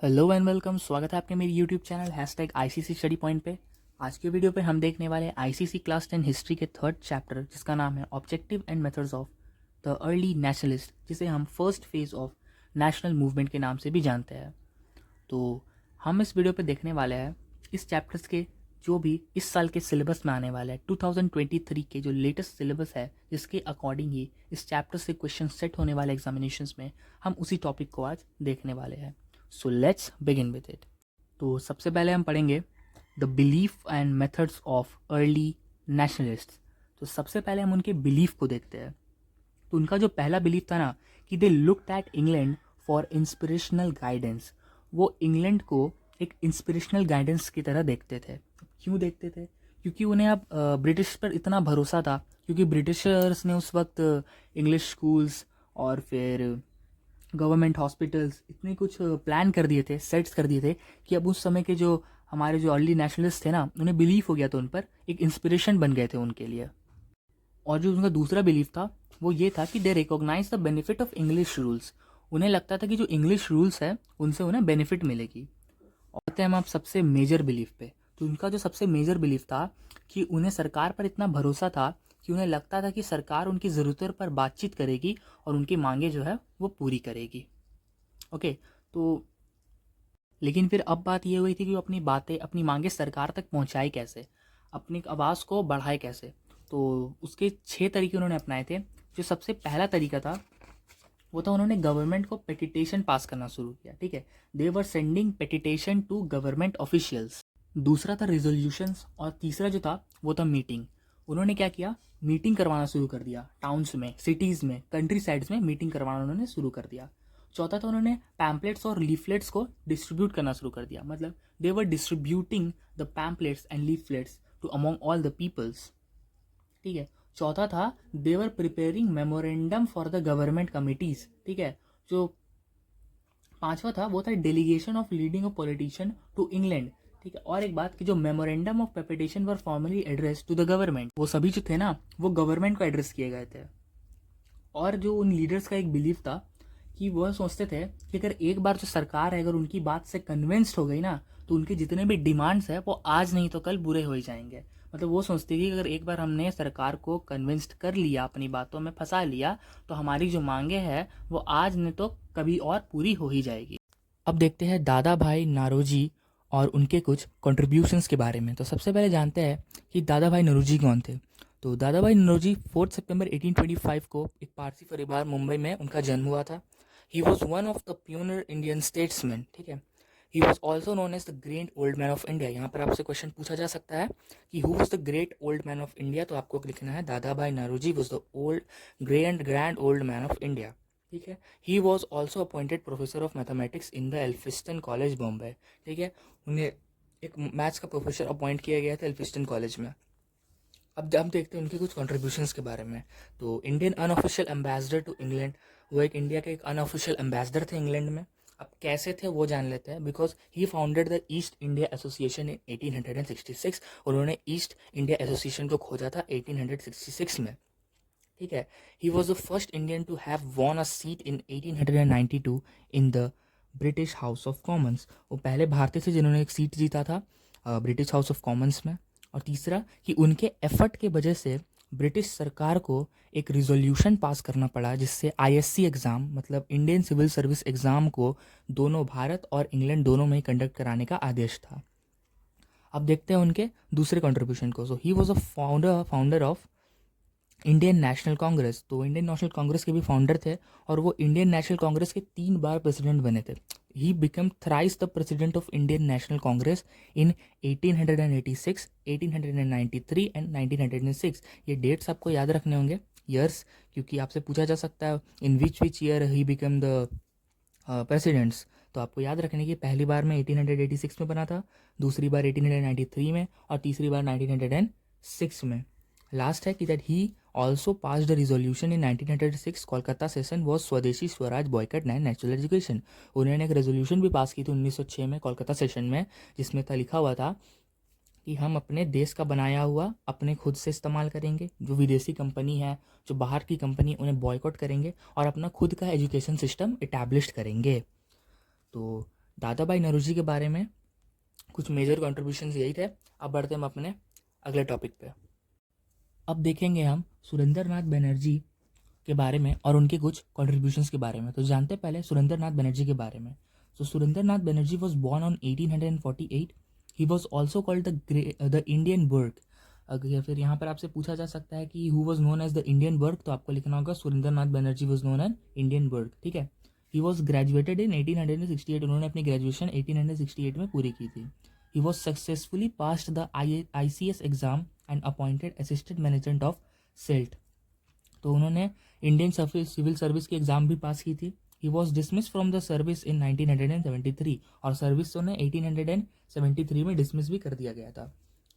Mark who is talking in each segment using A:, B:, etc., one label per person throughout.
A: Hello and welcome. स्वागत है आपके मेरी YouTube channel hashtag ICC study point पे। आज के वीडियो पे हम देखने वाले हैं आईसीसी क्लास 10 हिस्ट्री के थर्ड चैप्टर जिसका नाम है objective and methods of the early nationalist, जिसे हम first phase of national movement के नाम से भी जानते हैं। तो हम इस वीडियो पे देखने वाले हैं इस चैप्टर्स के जो भी इस साल के सिलेबस में आने वाले हैं 2023 के जो लेटेस्ट सिलेबस है, जिसके अकॉर्डिंग ही इस चैप्टर से क्वेश्चन सेट होने वाले एग्जामिनेशंस में हम उसी टॉपिक को आज देखने वाले हैं। So let's begin with it. तो सबसे पहले हम पढ़ेंगे the belief and methods of early nationalist. तो सबसे पहले हम उनके बिलीफ को देखते हैं। तो उनका जो पहला बिलीफ था ना कि they looked at England for inspirational guidance, वो इंग्लैंड को एक इंस्पिरेशनल गाइडेंस की तरह देखते थे। क्यों देखते थे? क्योंकि उन्हें अब ब्रिटिश पर इतना भरोसा था, क्योंकि ब्रिटिशर्स ने उस वक्त इंग्लिश स्कूल्स और फिर गवर्नमेंट हॉस्पिटल्स इतने कुछ प्लान कर दिए थे, सेट्स कर दिए थे कि अब उस समय के जो हमारे जो अर्ली नेशनलिस्ट थे ना, उन्हें बिलीव हो गया था, उन पर एक इंस्पिरेशन बन गए थे उनके लिए। और जो उनका दूसरा बिलीफ था वो ये था कि they recognise the benefit of English rules. उन्हें लगता था कि जो इंग्लिश रूल्स है उनसे उन्हें बेनिफिट मिलेगी। और आते हैं हम आप सबसे मेजर बिलीफ पे। तो उनका जो सबसे मेजर बिलीफ था कि उन्हें सरकार पर इतना भरोसा था कि उन्हें लगता था कि सरकार उनकी ज़रूरतों पर बातचीत करेगी और उनकी मांगे जो है वो पूरी करेगी। ओके, तो लेकिन फिर अब बात ये हुई थी कि वो अपनी बातें, अपनी मांगे सरकार तक पहुंचाए कैसे, अपनी आवाज़ को बढ़ाए कैसे। तो उसके 6 तरीके उन्होंने अपनाए थे। जो सबसे पहला तरीका था वो था उन्होंने गवर्नमेंट को पेटिटेशन पास करना शुरू किया। ठीक है, दे वर सेंडिंग पेटिटेशन टू गवर्नमेंट ऑफिशियल्स। दूसरा था रिजोल्यूशंस और तीसरा जो था वो था मीटिंग। उन्होंने क्या किया, मीटिंग करवाना शुरू कर दिया। टाउन्स में, सिटीज़ में, कंट्री साइड्स में मीटिंग करवाना उन्होंने शुरू कर दिया। चौथा था उन्होंने पैम्पलेट्स और लीफलेट्स को डिस्ट्रीब्यूट करना शुरू कर दिया। मतलब they were distributing the pamphlets and leaflets to among all the peoples. ठीक है, चौथा था they were preparing memorandum for the government committees. ठीक है, जो पांचवा था वो था delegation of leading of politician to England. ठीक है, और एक बात कि जो memorandum of petition were formally address to the government, वो सभी जो थे ना वो गवर्नमेंट को एड्रेस किए गए थे। और जो उन लीडर्स का एक बिलीफ था कि वह सोचते थे कि अगर एक बार जो सरकार है अगर उनकी बात से कन्विंस्ड हो गई ना, तो उनके जितने भी डिमांड्स है वो आज नहीं तो कल बुरे हो ही जाएंगे। मतलब वो सोचती थी कि अगर एक बार हमने सरकार को कन्विंस्ड कर लिया, अपनी बातों में फंसा लिया, तो हमारी जो मांगे हैं वो आज नहीं तो कभी और पूरी हो ही जाएगी। अब देखते हैं दादा भाई नारोजी और उनके कुछ कंट्रीब्यूशंस के बारे में। तो सबसे पहले जानते हैं कि दादा भाई नौरोजी कौन थे। तो दादा भाई नौरोजी 4 सितंबर 1825 को एक पारसी परिवार मुंबई में उनका जन्म हुआ था। He was one of the pioneer Indian statesman. ठीक है, he was also known as the great old man of India. यहाँ पर आपसे क्वेश्चन पूछा जा सकता है कि who was the great old man of India, तो आपको लिखना है Dadabhai Naoroji was the old grand old man of India. ठीक है, he was also appointed professor of mathematics in the Elphinstone college Bombay. ठीक है, उन्हें एक मैथ्स का प्रोफेसर अपॉइंट किया गया था एल्फिस्टन कॉलेज में। अब हम देखते हैं उनके कुछ कॉन्ट्रीब्यूशंस के बारे में। तो Indian unofficial ambassador to England, वो एक इंडिया के एक अनऑफिशियल एम्बेसडर थे इंग्लैंड में। अब कैसे थे वो जान लेते हैं। Because he founded the East India Association in 1866। उन्होंने ईस्ट इंडिया एसोसिएशन को खोजा था 1866 में। ठीक है, he was the first Indian to have won a seat in 1892 in the British House of Commons. वो पहले भारतीय थे जिन्होंने एक सीट जीता था ब्रिटिश हाउस ऑफ कॉमन्स में। और तीसरा कि उनके एफर्ट के वजह से ब्रिटिश सरकार को एक रिजोल्यूशन पास करना पड़ा जिससे आईएससी एग्ज़ाम, मतलब इंडियन सिविल सर्विस एग्ज़ाम को दोनों भारत और इंग्लैंड दोनों में ही कंडक्ट कराने का आदेश था। अब देखते हैं उनके दूसरे कंट्रीब्यूशन को। So he was a founder of Indian National Congress. तो इंडियन नेशनल कांग्रेस के भी फाउंडर थे और वो इंडियन नेशनल कांग्रेस के 3 बार प्रेसिडेंट बने थे। He become thrice the president of Indian National Congress in 1886, 1893 and 1906। ये डेट्स आपको याद रखने होंगे, ईयर्स, क्योंकि आपसे पूछा जा सकता है in which year he become the presidents. तो आपको याद रखने की पहली बार में 1886 में बना था, दूसरी बार 1893 में और तीसरी बार 1906 में। लास्ट है कि that he also pass the resolution in 1906 Kolkata session was swadeshi swaraj boycott and natural education. उन्होंने एक रेजोल्यूशन भी पास की थी 1906 में कोलकाता सेशन में, जिसमें था लिखा हुआ था कि हम अपने देश का बनाया हुआ अपने खुद से इस्तेमाल करेंगे, जो विदेशी कंपनी है, जो बाहर की कंपनी, उन्हें बॉयकॉट करेंगे और अपना खुद का एजुकेशन सिस्टम इटैब्लिश करेंगे। तो दादा भाई नौरोजी के बारे में कुछ मेजर कॉन्ट्रीब्यूशन यही थे। अब बढ़ते हम अपने अगले टॉपिक पे। अब देखेंगे हम सुरेंद्र नाथ बनर्जी के बारे में और उनके कुछ कॉन्ट्रीब्यूशंस के बारे में। तो जानते हैं पहले सुरेंद्र नाथ बनर्जी के बारे में। So Surendra Nath Banerjee was born on 1848। He was also called the Indian Burke. अगर फिर यहाँ पर आपसे पूछा जा सकता है कि who was known as the Indian Burke, तो आपको लिखना होगा Surendra Nath Banerjee was known as Indian Burke. ठीक है। He was graduated in 1868। उन्होंने अपनी ग्रेजुएशन 1868 में पूरी की थी। He was successfully passed the ICS exam and appointed assistant management of Sylhet. तो उन्होंने इंडियन सिविल सर्विस की एग्जाम भी पास की थी। He was dismiss from the service in 1973 और सर्विस से उन्हें 1873 में डिसमिस भी कर दिया गया था।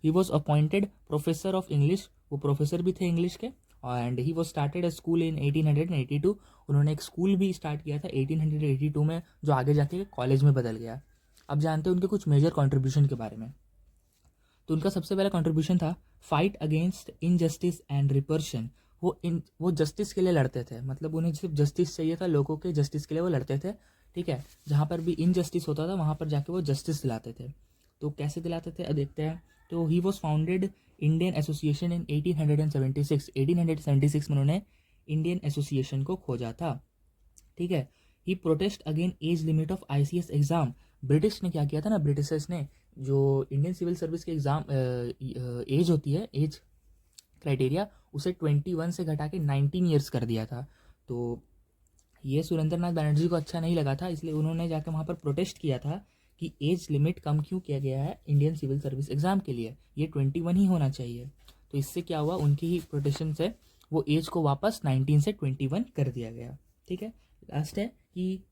A: He was appointed professor of English. वो प्रोफेसर भी थे इंग्लिश के। And he was started a school इन 1882। उन्होंने एक स्कूल भी स्टार्ट किया था 1882 में, जो आगे जाके कॉलेज में बदल गया। अब जानते हैं उनके कुछ मेजर कॉन्ट्रीब्यूशन के बारे में। तो उनका सबसे पहला कंट्रीब्यूशन था फाइट अगेंस्ट इनजस्टिस एंड रिपर्शन। वो जस्टिस के लिए लड़ते थे, मतलब उन्हें सिर्फ जस्टिस चाहिए था, लोगों के जस्टिस के लिए वो लड़ते थे। ठीक है। जहाँ पर भी इनजस्टिस होता था वहाँ पर जाके वो जस्टिस दिलाते थे। तो कैसे दिलाते थे अब देखते हैं। तो he was founded Indian Association in 1876। 1876 में उन्होंने इंडियन एसोसिएशन को खोजा था। ठीक है। He protest again age limit of ICS exam. British ने क्या किया था ना, ब्रिटिशर्स ने जो इंडियन सिविल सर्विस के एग्जाम एज होती है, एज क्राइटेरिया, उसे 21 से घटा के 19 ईयर्स कर दिया था। तो ये सुरेंद्र नाथ बनर्जी को अच्छा नहीं लगा था, इसलिए उन्होंने जाकर वहाँ पर प्रोटेस्ट किया था कि एज लिमिट कम क्यों किया गया है इंडियन सिविल सर्विस एग्जाम के लिए, ये 21 ही होना चाहिए। तो इससे क्या हुआ, उनकी ही प्रोटेक्शन से वो एज को वापस 19 से 21 कर दिया गया। ठीक है। लास्ट है कि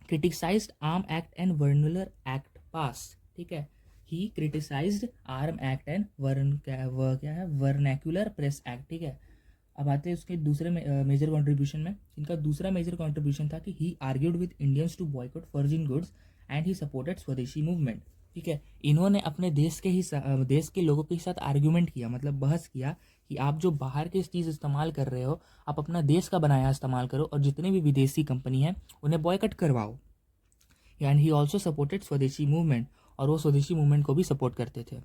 A: criticised arm act and vernacular act pass. ठीक है। He criticised arm act and vernacular press act. ठीक है। अब आते हैं उसके दूसरे मेजर कंट्रीब्यूशन में। इनका दूसरा मेजर कंट्रीब्यूशन था कि he argued with Indians to boycott foreign goods and he supported swadeshi movement. ठीक है। इन्होंने अपने देश के लोगों के साथ आर्ग्यूमेंट किया, मतलब बहस किया कि आप जो बाहर की चीज़ इस्तेमाल कर रहे हो, आप अपना देश का बनाया इस्तेमाल करो और जितने भी विदेशी कंपनी हैं उन्हें बॉयकट करवाओ। And he also supported swadeshi movement, और वो स्वदेशी मूवमेंट को भी सपोर्ट करते थे।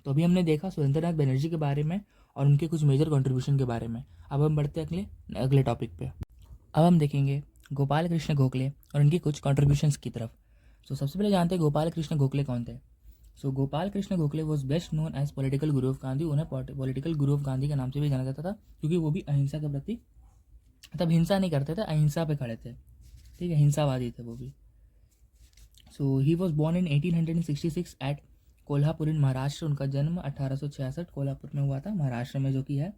A: तो अभी हमने देखा सुरेंद्र नाथ बनर्जी के बारे में और उनके कुछ मेजर कंट्रीब्यूशन के बारे में। अब हम बढ़ते हैं अगले टॉपिक पे। अब हम देखेंगे गोपाल कृष्ण गोखले और उनकी कुछ कंट्रीब्यूशंस की तरफ। तो सबसे पहले जानते हैं गोपाल कृष्ण गोखले कौन थे। So Gopal Krishna Gokhale was best known as political guru of Gandhi. उन्हें पॉलिटिकल गुरु ऑफ गांधी के नाम से भी जाना जाता था, क्योंकि वो भी अहिंसा के प्रति, तब हिंसा नहीं करते थे, अहिंसा पे खड़े थे। ठीक है, हिंसावादी थे वो भी। So he was born in 1866 at Kolhapur in Maharashtra. उनका जन्म 1866 कोल्हापुर में हुआ था, महाराष्ट्र में जो कि है।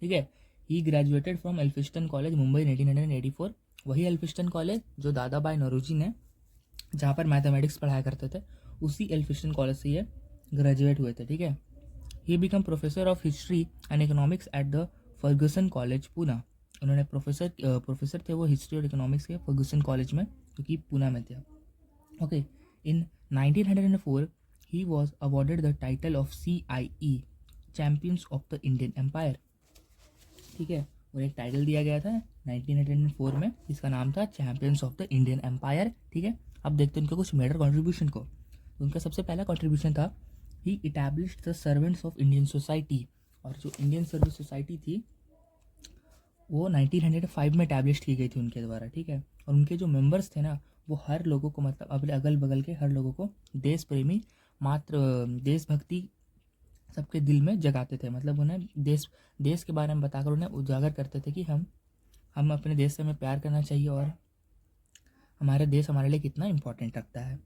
A: ठीक है। He graduated from Elphinstone college Mumbai in 1884। वही एल्फिस्टन कॉलेज जो दादा भाई नौरोजी ने, जहाँ पर मैथमेटिक्स पढ़ाया करते थे, उसी एल्फिस्टन कॉलेज से ये ग्रेजुएट हुए थे। ठीक है। He become professor of history and economics at the Ferguson college Poona. उन्होंने प्रोफेसर थे वो हिस्ट्री और इकोनॉमिक्स के फर्गुसन कॉलेज में, जो कि पूना में थे। Okay. In 1904 he was awarded the title of CIE champions of the Indian empire. ठीक है। और एक टाइटल दिया गया था 1904 में, इसका नाम था champions of the Indian empire. ठीक है। अब देखते हैं उनके कुछ मेजर कंट्रीब्यूशन को। तो उनका सबसे पहला कंट्रीब्यूशन था he established the servants of Indian society. और जो इंडियन सर्विस सोसाइटी थी वो 1905 में इटैब्लिश की गई थी उनके द्वारा। ठीक है। और उनके जो मेंबर्स थे ना, वो हर लोगों को, मतलब अपने अगल बगल के हर लोगों को देश प्रेमी, मात्र देशभक्ति सबके दिल में जगाते थे। मतलब उन्हें देश के बारे में बताकर उन्हें उजागर करते थे कि हम अपने देश से हमें प्यार करना चाहिए और हमारे देश हमारे लिए कितना इम्पोर्टेंट रखता है।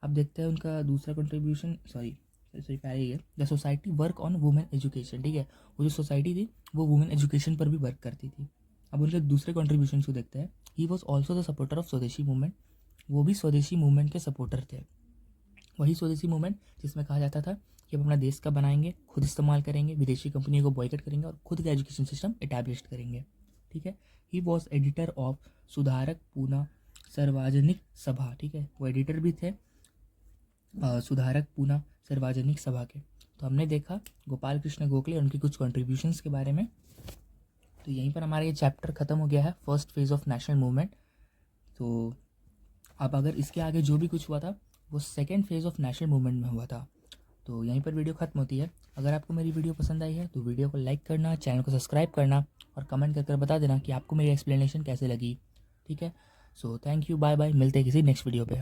A: अब देखते हैं उनका दूसरा कंट्रीब्यूशन। सॉरी पहले ही है, the society work on women education. ठीक है। वो जो सोसाइटी थी वो वुमेन एजुकेशन पर भी वर्क करती थी। अब उनके दूसरे कंट्रीब्यूशन को देखते हैं। ही was also the supporter of स्वदेशी मूवमेंट। वो भी स्वदेशी मूवमेंट के सपोर्टर थे। वही स्वदेशी मूवमेंट जिसमें कहा जाता था कि हम अपना देश का बनाएंगे, खुद इस्तेमाल करेंगे, विदेशी कंपनियों को बॉयकट करेंगे और खुद का एजुकेशन सिस्टम इटैब्लिश करेंगे। ठीक है। ही वॉज एडिटर ऑफ सुधारक पूना सार्वजनिक सभा। ठीक है। वो एडिटर भी थे सुधारक पूना सार्वजनिक सभा के। तो हमने देखा गोपाल कृष्ण गोखले और उनकी कुछ कंट्रीब्यूशंस के बारे में। तो यहीं पर हमारा ये चैप्टर ख़त्म हो गया है, first phase of national movement. तो अब अगर इसके आगे जो भी कुछ हुआ था वो second phase of national movement में हुआ था। तो यहीं पर वीडियो ख़त्म होती है। अगर आपको मेरी वीडियो पसंद आई है तो वीडियो को लाइक करना, चैनल को सब्सक्राइब करना और कमेंट कर बता देना कि आपको मेरी एक्सप्लेनेशन कैसे लगी। ठीक है, so thank you, bye bye, मिलते हैं किसी नेक्स्ट वीडियो पे।